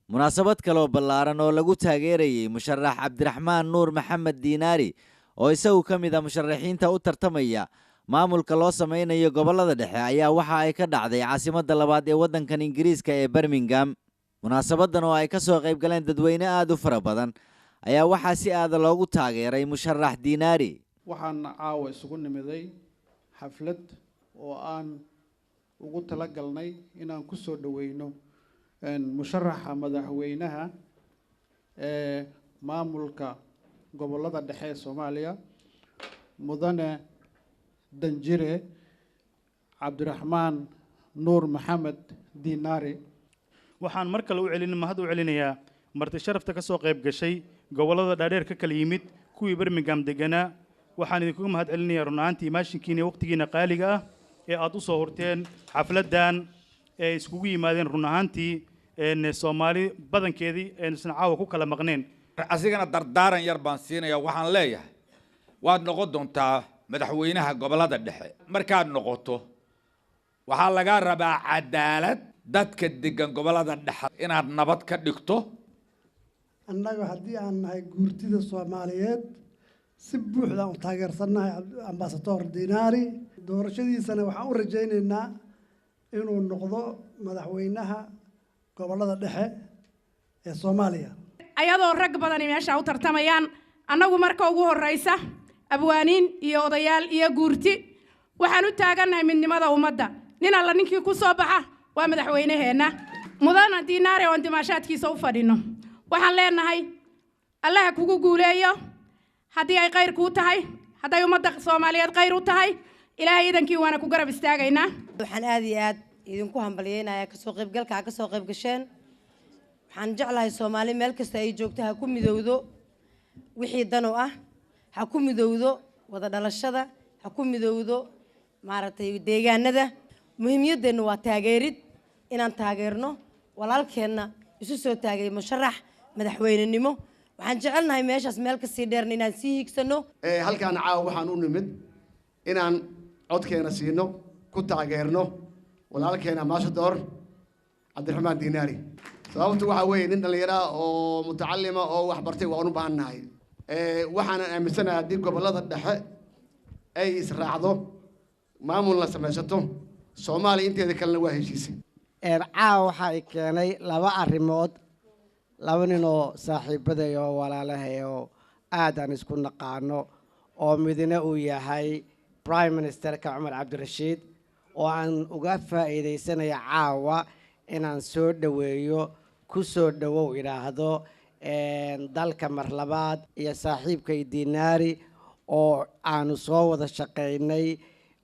munaasabad kale oo ballaaran oo lagu taageerayay musharax Cabdiraxmaan Nuur Maxamed Diinaari oo isagu ka mid ah musharaxiinta u tartamaya maamulka loo sameynayo gobolada dhexe ayaa waxa ay ka dhacday caasimadda labaad ee waddankan Ingiriiska ee Birmingham. munaasabadan oo ay ka soo qayb galeen dadweyne aad u fara badan ayaa waxaa si aad loogu taageeray musharax Diinaari. waxaan caawa isugu nimiday xaflad oo aan ugu talagalnay inaan ku soo dhaweyno musharaxa madaxweynaha ee maamulka gobolada dhexe ee Soomaaliya mudane Danjire Cabdiraxmaan Nuur Maxamed Diinaari. waxaan mar kale mahad u celinayaa marti sharafta ka soo qayb gashay gobolada dhaadheer ka kala yimid kuwii Birmingham deganaa. waxaan idinku mahad celinayaa runaantii maashinkiina waqtigiina qaaliga ah ee aad u soo horteen xafladan ee iskugu yimaadeen runaantii Soomaali badankeedii isna caawa ku kala maqneen. asigana dardaaran yar baan siinaya waxaan leeyahay waad noqon doontaa madaxweynaha gobolada dhexe markaad noqoto waxaa laga rabaa cadaalad dadka degan gobolada dhexe inaad nabad ka dhigto. annaga haddii aan nahay guurtida Soomaaliyeed si buuxda u taageersanahay ambassador Diinaari doorashadiisana waxaan u rajaynaynaa inuu noqdo madaxweynaha gobolada dhexe ee Soomaaliya. ayadoo rag badan meesha u tartamayaan annagu marka ugu horeysa abwaaniin iyo odayaal iyo guurti waxaan u taaganahay midnimada ummadda. nin alla ninkii ku soo baxa waa madaxweynaheena mudane Diinaari oo dimaashaadkiisa u fadhino. waxaan leenahay Allah kugu guuleeyo haddii ay khayr ku tahay hadday ummadda Soomaaliyeed khayr u tahay ilaahay idankii waana ku garab istaagaynaa. waxaan aad iyo aad idinku hambalyeynaya ka soo qaybgalka ka soo qayb gasheen. waxaan jeclahay Soomaali meel kasta ay joogto ha ku midowdo wixii dan u ah ha ku midowdo wada dhalashada ha ku midowdo maaragtay deegaanada. muhiimiyaddeena waa taageerid inaan taageerno walaalkeenna isu soo taagay musharax madaxweynenimo. waxaan jecelnahay meeshaas meel ka sii dheerna inaan sii higsano. halkaan caawa waxaan u nimid inaan codkeena siino ku taageerno walaalkeena ambassador Cabdiraxmaan Diinaari. sababtu waxa weeye nin dhalinyaro oo mutacallima oo wax bartay waan u baahannahay. waxaan aaminsanahay haddii gobolada dhexe ay israacdo maamul la samaysato Soomaaliya inteeda kalena waa heshiisay. caawa waxa ay keenay laba arrimood laba nin oo saaxiibaday oo walaalahay oo aad aan isku naqaano oo midna uu yahay Prime Minister Cumar Cabdirashiid oo aan uga faa'iideysanaya caawa inaan soo dhaweeyo ku soo dhawow iraahdo dalka mar labaad iyo saaxiibkay Diinaari oo aanu soo wada shaqeynay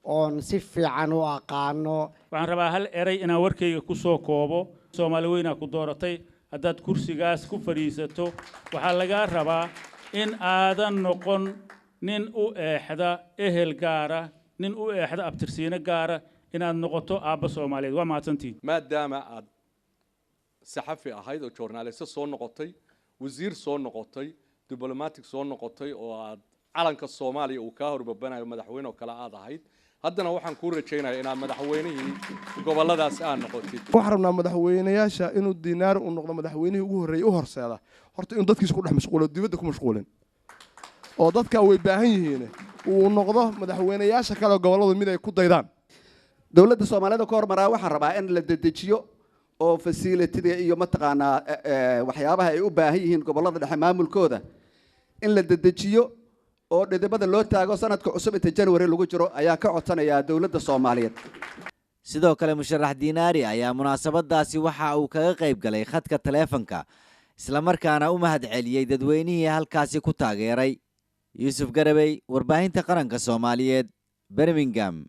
oon si fiican u aqaano. waxaan rabaa hal eray inaan warkayga ku soo koobo. Soomaali weyna ku dooratay haddaad kursigaas ku fadhiisato waxaa laga rabaa in aadan noqon nin u eexda ehel gaara nin u eexda abtirsiino gaara inaad noqoto aabba Soomaaliyeed. waa mahadsantiin. maadaama aad saxafi ahayd oo journalist soo noqotay wasiir soo noqotay diplomatic soo noqotay oo aad calanka Soomaaliya uu ka horbabanayo madaxweyne oo kala aad ahayd haddana waxaan ku rajaynayaa inaad madaxweynihii goboladaas aad noqotid. waxaan rabnaa madaxweynayaasha inuu Diinaari uu noqdo madaxweynihii ugu horreeyay u horseeda horta inuu dadkiisa ku dhex mashquulo dibadda ku mashquulin oo dadka way baahan yihiin uu noqdo madaxweynayaasha kale gobolada mid ay ku daydaan. dawladda Soomaaliyeed ka hormaraa waxaan rabaa in la dedejiyo oo facility iyo mataqaanaa waxyaabaha ay u baahan yihiin gobolada dhexe maamulkooda in la dedejiyo oo dhidibada loo taago sanadka cusub inta January lagu jiro ayaa ka codsanaya dawladda Soomaaliyeed. sidoo kale musharax Diinaari ayaa munaasabadaasi waxa uu kaga qayb galay khadka taleefanka isla markaana u mahad celiyay dadweynihii halkaasi ku taageeray. Yuusuf Garabay, warbaahinta qaranka Soomaaliyeed, Birmingham.